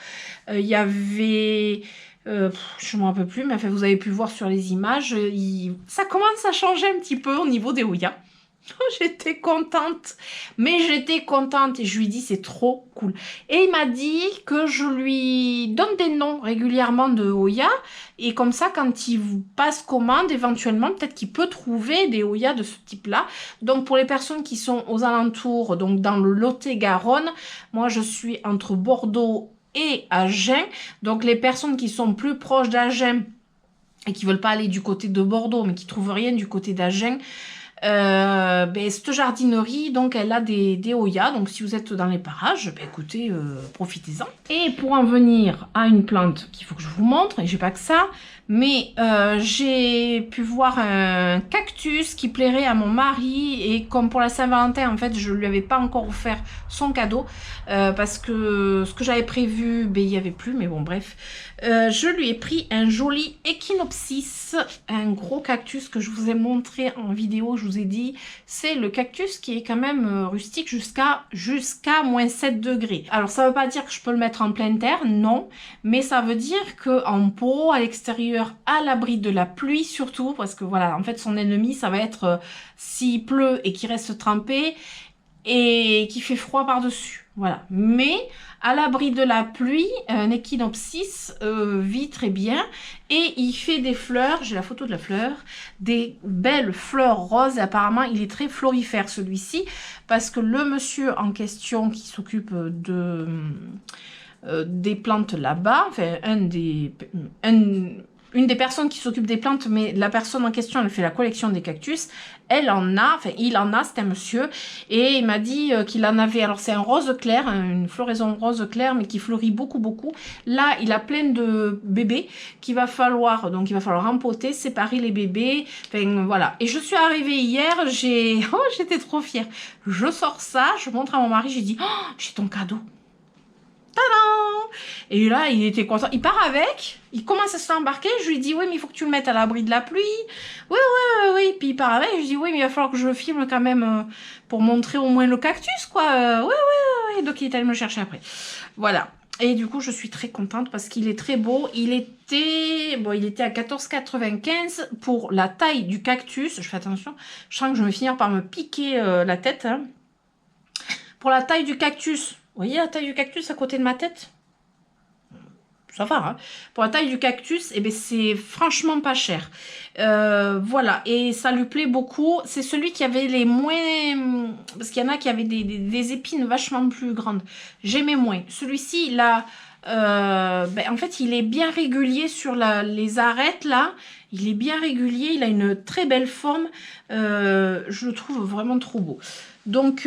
il y avait... je ne me rappelle plus, mais enfin, vous avez pu voir sur les images, ça commence à changer un petit peu au niveau des Oya. J'étais contente, mais j'étais contente et je lui dis c'est trop cool. Et il m'a dit que je lui donne des noms régulièrement de Oya et comme ça quand il vous passe commande, éventuellement peut-être qu'il peut trouver des Oya de ce type-là. Donc pour les personnes qui sont aux alentours, donc dans le Lot-et-Garonne, moi je suis entre Bordeaux et Agen, donc les personnes qui sont plus proches d'Agen et qui veulent pas aller du côté de Bordeaux mais qui trouvent rien du côté d'Agen, cette jardinerie donc elle a des Oya, donc si vous êtes dans les parages, écoutez, profitez-en. Et pour en venir à une plante qu'il faut que je vous montre, et j'ai pas que ça, mais j'ai pu voir un cactus qui plairait à mon mari et comme pour la Saint-Valentin en fait je lui avais pas encore offert son cadeau parce que ce que j'avais prévu il y avait plus, mais bon bref, je lui ai pris un joli Echinopsis, un gros cactus que je vous ai montré en vidéo. Je vous ai dit c'est le cactus qui est quand même rustique jusqu'à moins 7 degrés. Alors ça veut pas dire que je peux le mettre en pleine terre, non, mais ça veut dire que en pot à l'extérieur, à l'abri de la pluie surtout, parce que voilà, en fait son ennemi ça va être s'il pleut et qu'il reste trempé et qu'il fait froid par dessus, voilà. Mais à l'abri de la pluie, un Echinopsis vit très bien et il fait des fleurs, j'ai la photo de la fleur, des belles fleurs roses. Apparemment il est très florifère celui-ci parce que le monsieur en question qui s'occupe des plantes là-bas, enfin une des personnes qui s'occupe des plantes, mais la personne en question, elle fait la collection des cactus, elle en a, enfin il en a, c'est un monsieur, et il m'a dit qu'il en avait, alors c'est un rose clair, une floraison rose clair, mais qui fleurit beaucoup, beaucoup. Là, il a plein de bébés qu'il va falloir, donc il va falloir empoter, séparer les bébés, enfin voilà. Et je suis arrivée hier, j'étais trop fière. Je sors ça, je montre à mon mari, j'ai dit, oh, j'ai ton cadeau. Tadam! Et là, il était content. Il part avec, il commence à s'embarquer. Je lui dis, oui, mais il faut que tu le mettes à l'abri de la pluie. Oui, oui, oui, oui. Puis il part avec. Je lui dis, oui, mais il va falloir que je le filme quand même pour montrer au moins le cactus, quoi. Oui, oui, oui. Donc il est allé me le chercher après. Voilà. Et du coup, je suis très contente parce qu'il est très beau. Il était à 14,95 pour la taille du cactus. Je fais attention. Je sens que je vais finir par me piquer la tête. Hein. Pour la taille du cactus. Vous voyez la taille du cactus à côté de ma tête? ça va, hein. Pour la taille du cactus, eh ben, c'est franchement pas cher. Voilà, et ça lui plaît beaucoup. C'est celui qui avait les moins... Parce qu'il y en a qui avaient des épines vachement plus grandes. J'aimais moins. Celui-ci, il a... ben, en fait, il est bien régulier sur les arêtes, là. Il est bien régulier, il a une très belle forme. Je le trouve vraiment trop beau. Donc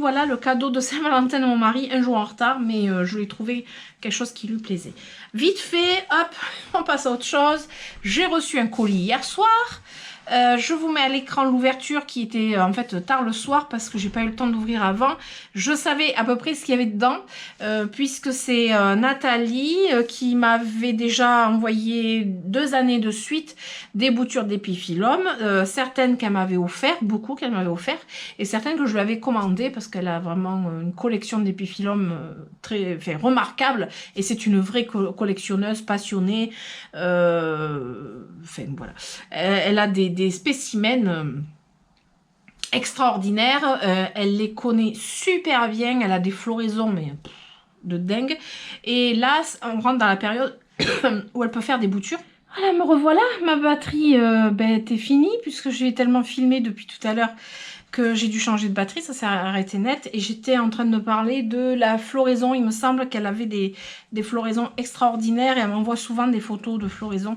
voilà le cadeau de Saint-Valentin de mon mari, un jour en retard, mais je lui ai trouvé quelque chose qui lui plaisait. Vite fait, hop, on passe à autre chose. J'ai reçu un colis hier soir. Je vous mets à l'écran l'ouverture qui était en fait tard le soir parce que j'ai pas eu le temps d'ouvrir avant. Je savais à peu près ce qu'il y avait dedans puisque c'est Nathalie qui m'avait déjà envoyé 2 années de suite des boutures d'épiphyllum, certaines qu'elle m'avait offert, beaucoup qu'elle m'avait offert, et certaines que je lui avais commandées parce qu'elle a vraiment une collection d'épiphyllum très remarquable et c'est une vraie collectionneuse passionnée. Enfin voilà, elle a des spécimens extraordinaires, elle les connaît super bien, elle a des floraisons mais de dingue, et là on rentre dans la période où elle peut faire des boutures. Voilà, me revoilà, ma batterie ben, était finie puisque j'ai tellement filmé depuis tout à l'heure que j'ai dû changer de batterie, ça s'est arrêté net, et j'étais en train de parler de la floraison. Il me semble qu'elle avait des floraisons extraordinaires et elle m'envoie souvent des photos de floraison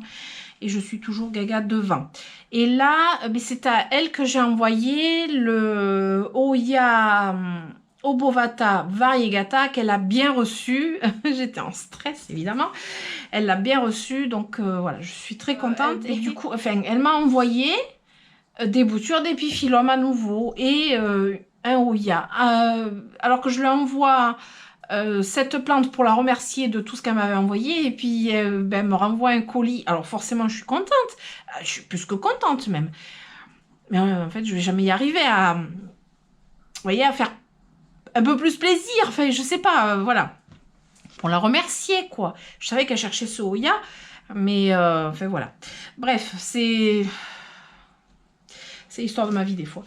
et je suis toujours gaga devant. Et là, c'est à elle que j'ai envoyé le Oya Obovata Variegata qu'elle a bien reçu. J'étais en stress évidemment. Elle l'a bien reçu, donc voilà, je suis très contente. Et du coup, enfin, elle m'a envoyé des boutures d'épiphyllum à nouveau et un Oya. Alors que je lui envoie cette plante pour la remercier de tout ce qu'elle m'avait envoyé, et puis ben, elle me renvoie un colis. Alors forcément je suis contente, je suis plus que contente même, mais en fait je vais jamais y arriver à, vous voyez, à faire un peu plus plaisir, enfin je sais pas, voilà, pour la remercier quoi. Je savais qu'elle cherchait ce Oya, mais enfin voilà, bref, c'est l'histoire de ma vie des fois.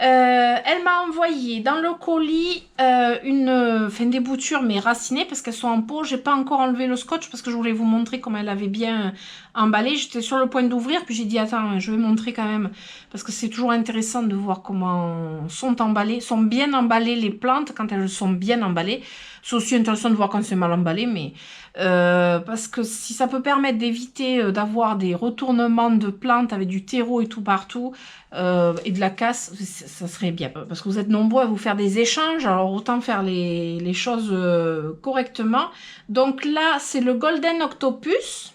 Elle m'a envoyé dans le colis des boutures mais racinées parce qu'elles sont en pot. J'ai pas encore enlevé le scotch parce que je voulais vous montrer comment elle avait bien emballé. J'étais sur le point d'ouvrir puis j'ai dit attends, je vais montrer quand même parce que c'est toujours intéressant de voir comment sont emballées, sont bien emballées les plantes quand elles sont bien emballées. C'est aussi intéressant de voir quand c'est mal emballé, mais parce que si ça peut permettre d'éviter d'avoir des retournements de plantes avec du terreau et tout partout et de la casse, ça serait bien. Parce que vous êtes nombreux à vous faire des échanges, alors autant faire les choses correctement. Donc là, c'est le Golden Octopus.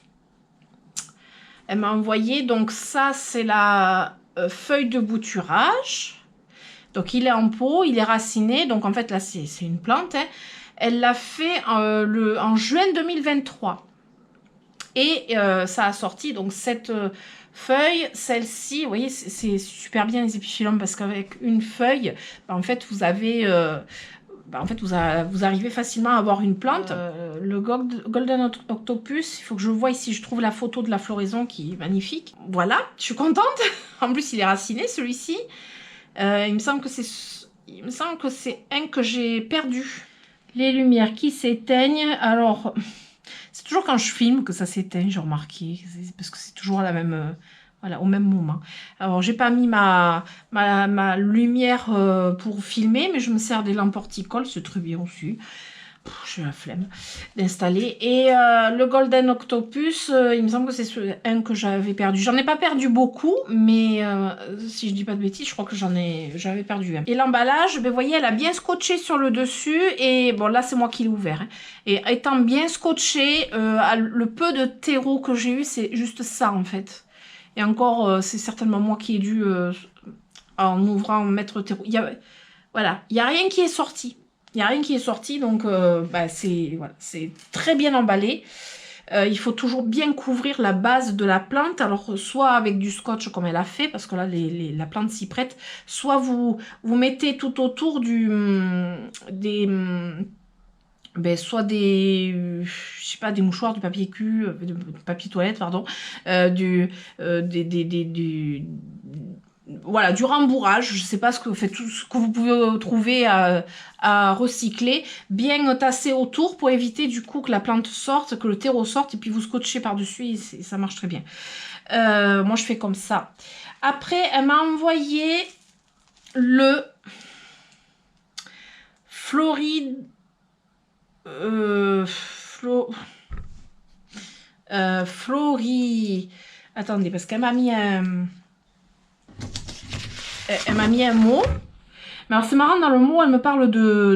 Elle m'a envoyé, donc ça, c'est la feuille de bouturage. Donc il est en pot, il est raciné, donc en fait là, c'est une plante, hein. Elle l'a fait en juin 2023. Et ça a sorti donc cette feuille, celle-ci, vous voyez, c'est super bien les épiphyllums parce qu'avec une feuille, en fait, vous avez... vous arrivez facilement à avoir une plante. Le Golden Octopus, il faut que je vois ici, je trouve la photo de la floraison qui est magnifique. Voilà, je suis contente. En plus, il est raciné, celui-ci. Il me semble que c'est un que j'ai perdu. Les lumières qui s'éteignent. Alors, c'est toujours quand je filme que ça s'éteint, j'ai remarqué. Parce que c'est toujours à la même... voilà, au même moment. Alors, j'ai pas mis ma lumière pour filmer, mais je me sers des lampes horticoles, c'est très bien aussi. J'ai la flemme d'installer. Et le Golden Octopus, il me semble que c'est un que j'avais perdu. J'en ai pas perdu beaucoup, mais si je dis pas de bêtises, je crois que j'avais perdu un. Et l'emballage, ben, vous voyez, elle a bien scotché sur le dessus. Et bon, là, c'est moi qui l'ai ouvert. Hein. Et étant bien scotché, le peu de terreau que j'ai eu, c'est juste ça, en fait. Et encore, c'est certainement moi qui ai dû, en ouvrant, mettre le terreau. Voilà, il n'y a rien qui est sorti. Il n'y a rien qui est sorti, donc c'est très bien emballé. Il faut toujours bien couvrir la base de la plante, alors soit avec du scotch comme elle a fait, parce que là la plante s'y prête, soit vous mettez tout autour soit je sais pas, des mouchoirs, du papier du papier toilette, pardon, voilà, du rembourrage, je ne sais pas ce que vous faites, tout ce que vous pouvez trouver à recycler, bien tasser autour pour éviter du coup que la plante sorte, que le terreau sorte, et puis vous scotchez par-dessus, et ça marche très bien. Moi, je fais comme ça. Après, elle m'a envoyé le Floride... Attendez, parce qu'elle m'a mis un... Elle m'a mis un mot. Mais alors, c'est marrant, dans le mot, elle me parle de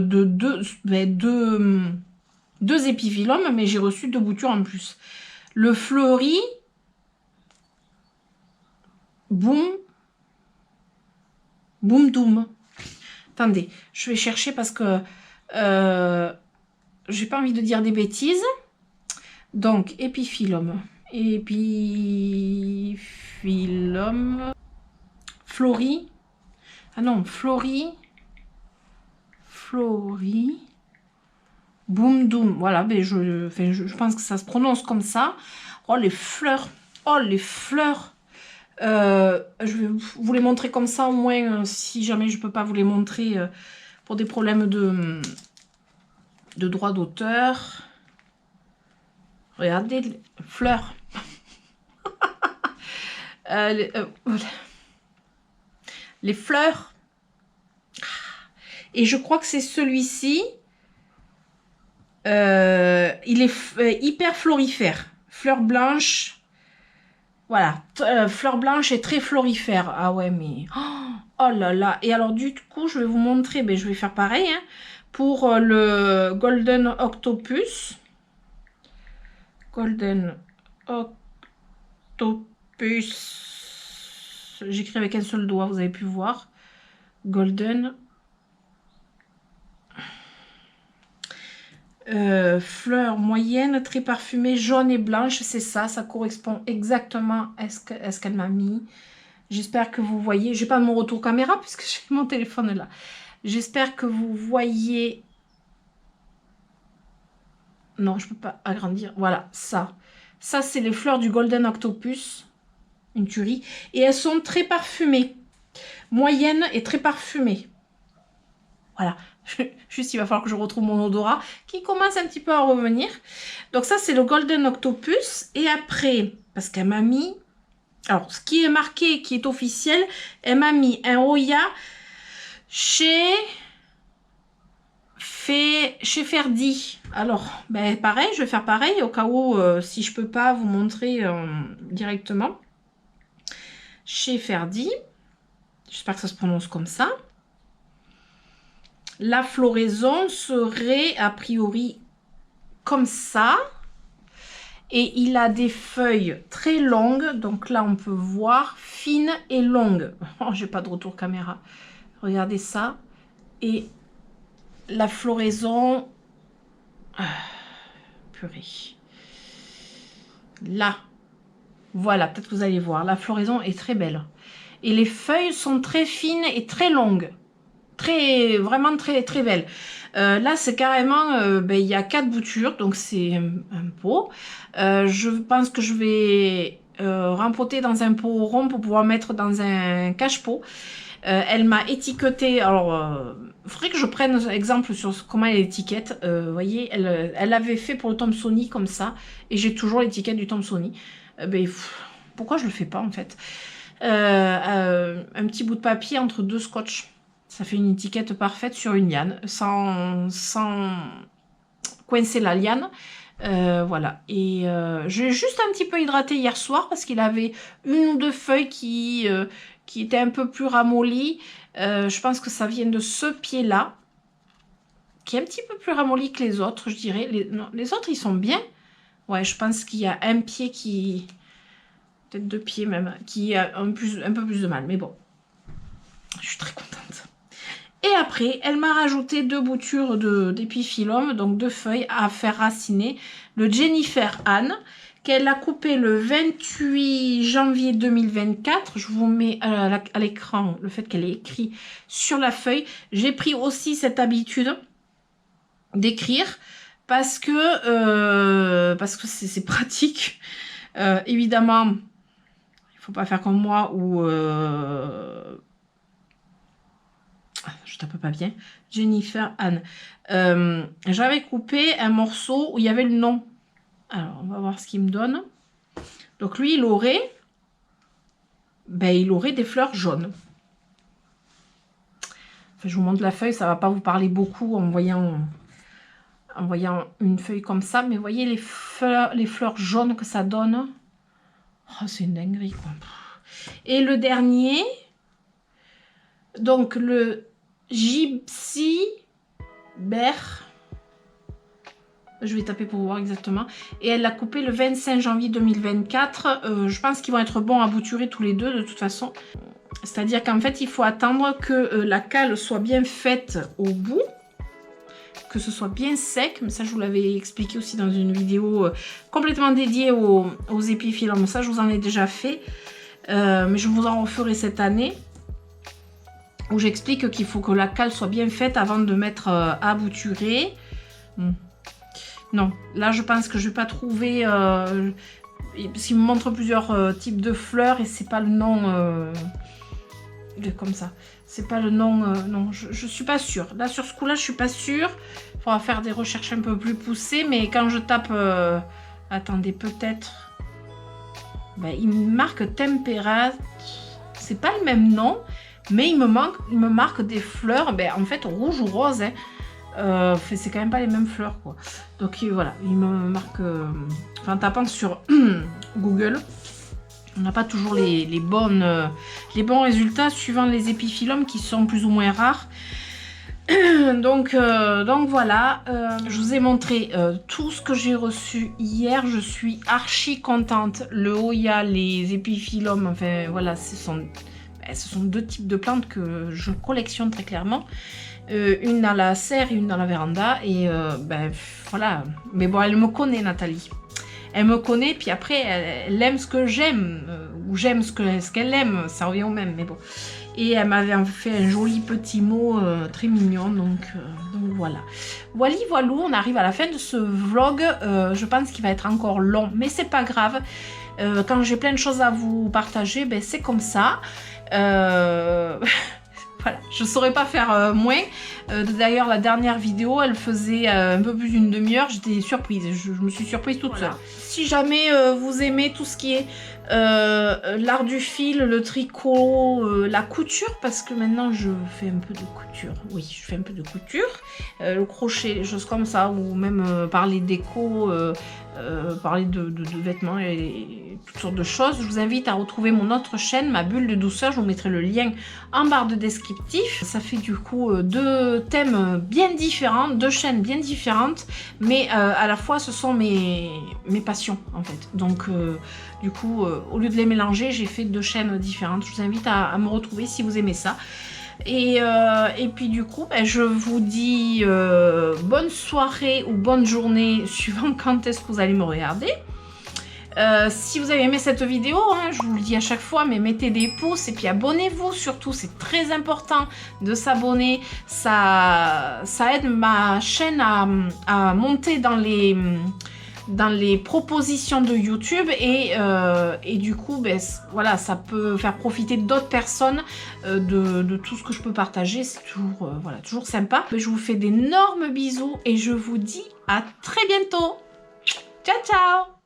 deux épiphylomes, mais j'ai reçu 2 boutures en plus. Le fleuri... Boum. Boum doum. Attendez, je vais chercher parce que j'ai pas envie de dire des bêtises. Donc, épiphyllum. Épiphyllum. Flori. Ah non, flori. Flori. Boum doum. Voilà, ben je pense que ça se prononce comme ça. Oh, les fleurs. Oh, les fleurs. Je vais vous les montrer comme ça, au moins, si jamais je peux pas vous les montrer pour des problèmes de droit d'auteur. Regardez les fleurs. Les fleurs. Et je crois que c'est celui-ci. Il est hyper florifère. Fleurs blanches. Voilà, fleur blanche et très florifère. Ah ouais, mais... Oh là là. Et alors, du coup, je vais vous montrer, mais je vais faire pareil, hein, pour le Golden Octopus. Golden Octopus. J'écris avec un seul doigt, vous avez pu voir. Golden. Fleur moyenne, très parfumée, jaune et blanche, c'est ça, ça correspond exactement à ce qu'elle m'a mis. J'espère que vous voyez, j'ai pas mon retour caméra puisque j'ai mon téléphone là. J'espère que vous voyez. Non, je peux pas agrandir. Voilà, ça. Ça, c'est les fleurs du Golden Octopus, une tuerie, et elles sont très parfumées, moyenne et très parfumées. Voilà. Juste, il va falloir que je retrouve mon odorat qui commence un petit peu à revenir. Donc ça, c'est le Golden Octopus. Et après, parce qu'elle m'a mis... Alors, ce qui est marqué, qui est officiel, elle m'a mis un Oya chez Ferdi. Alors, ben, pareil, je vais faire pareil au cas où, si je peux pas vous montrer directement. Chez Ferdi. J'espère que ça se prononce comme ça. La floraison serait a priori comme ça. Et il a des feuilles très longues. Donc là, on peut voir fines et longues. Oh, j'ai pas de retour caméra. Regardez ça. Et la floraison... purée. Là. Voilà, peut-être que vous allez voir. La floraison est très belle. Et les feuilles sont très fines et très longues. Vraiment très très belle. Là c'est carrément il y a 4 boutures, donc c'est un pot. Je pense que je vais rempoter dans un pot rond pour pouvoir mettre dans un cache-pot. Elle m'a étiqueté, alors il faudrait que je prenne exemple sur comment elle étiquette. Vous voyez, elle avait fait pour le Thomsoni comme ça, et j'ai toujours l'étiquette du Thomsoni. Pourquoi je le fais pas en fait? Un petit bout de papier entre 2 scotch. Ça fait une étiquette parfaite sur une liane, sans coincer la liane. Voilà. Et j'ai juste un petit peu hydraté hier soir parce qu'il avait 1 ou 2 feuilles qui étaient un peu plus ramollies. Je pense que ça vient de ce pied-là, qui est un petit peu plus ramolli que les autres, je dirais. Les autres, ils sont bien. Ouais, je pense qu'il y a un pied qui... Peut-être 2 pieds même, qui a un peu plus de mal. Mais bon, je suis très contente. Et après, elle m'a rajouté 2 boutures d'épiphyllum, donc 2 feuilles à faire raciner. Le Jennifer Anne, qu'elle a coupé le 28 janvier 2024. Je vous mets à l'écran le fait qu'elle est écrit sur la feuille. J'ai pris aussi cette habitude d'écrire parce que c'est pratique. Évidemment, il Faut pas faire comme moi où... je tape pas bien. Jennifer Anne. J'avais coupé un morceau où il y avait le nom. Alors, on va voir ce qu'il me donne. Donc, lui, il aurait... Ben, il aurait des fleurs jaunes. Enfin, je vous montre la feuille, ça va pas vous parler beaucoup en voyant une feuille comme ça. Mais vous voyez les fleurs jaunes que ça donne. Oh, c'est une dinguerie, quoi. Et le dernier, donc le Gypsy Bear. Je vais taper pour voir exactement. Et elle l'a coupé le 25 janvier 2024. Je pense qu'ils vont être bons à bouturer tous les deux de toute façon. C'est-à-dire qu'en fait, il faut attendre que la cale soit bien faite au bout. Que ce soit bien sec. Mais ça, je vous l'avais expliqué aussi dans une vidéo complètement dédiée aux épiphyllums. Ça, je vous en ai déjà fait. Mais je vous en referai cette année. Où j'explique qu'il faut que la cale soit bien faite avant de mettre à bouturer. Non, là je pense que je vais pas trouver... parce qu'il me montre plusieurs types de fleurs et c'est pas le nom... comme ça. C'est pas le nom... non, je suis pas sûre. Là sur ce coup-là, je suis pas sûre. Il faudra faire des recherches un peu plus poussées. Mais quand je tape... attendez, peut-être... Ben, il me marque Tempera. C'est pas le même nom. Mais il me marque des fleurs, ben, en fait rouge ou rose. Hein. C'est quand même pas les mêmes fleurs, quoi. Donc voilà, il me marque... en tapant sur Google, on n'a pas toujours les bons résultats suivant les épiphyllums qui sont plus ou moins rares. donc voilà, je vous ai montré tout ce que j'ai reçu hier. Je suis archi contente. Le Hoya, les épiphyllums, enfin voilà, ce sont deux types de plantes que je collectionne très clairement. Une dans la serre et une dans la véranda. Et ben voilà. Mais bon, elle me connaît, Nathalie. Elle me connaît, puis après, elle aime ce que j'aime. Ou j'aime ce qu'elle aime. Ça revient au même, mais bon. Et elle m'avait fait un joli petit mot très mignon. Donc voilà. Voilà, on arrive à la fin de ce vlog. Je pense qu'il va être encore long, mais c'est pas grave. Quand j'ai plein de choses à vous partager, ben c'est comme ça. Voilà, je ne saurais pas faire moins. D'ailleurs, la dernière vidéo, elle faisait un peu plus d'une demi-heure. J'étais surprise, je me suis surprise toute seule. Si jamais vous aimez tout ce qui est l'art du fil, le tricot, la couture, parce que maintenant je fais un peu de couture. Oui, je fais un peu de couture. Le crochet, les choses comme ça, ou même parler déco, parler de vêtements et toutes sortes de choses. Je vous invite à retrouver mon autre chaîne, ma bulle de douceur. Je vous mettrai le lien en barre de descriptif. Ça fait du coup deux thèmes bien différents, deux chaînes bien différentes, mais à la fois ce sont mes passions en fait. Donc du coup, au lieu de les mélanger, j'ai fait deux chaînes différentes. Je vous invite à me retrouver si vous aimez ça. Et puis du coup, ben, je vous dis bonne soirée ou bonne journée, suivant quand est-ce que vous allez me regarder. Si vous avez aimé cette vidéo, hein, je vous le dis à chaque fois, mais mettez des pouces et puis abonnez-vous surtout, c'est très important de s'abonner. Ça aide ma chaîne à monter dans les propositions de YouTube et du coup ben, voilà, ça peut faire profiter d'autres personnes de tout ce que je peux partager. C'est toujours, voilà, toujours sympa. Je vous fais d'énormes bisous et je vous dis à très bientôt. Ciao ciao.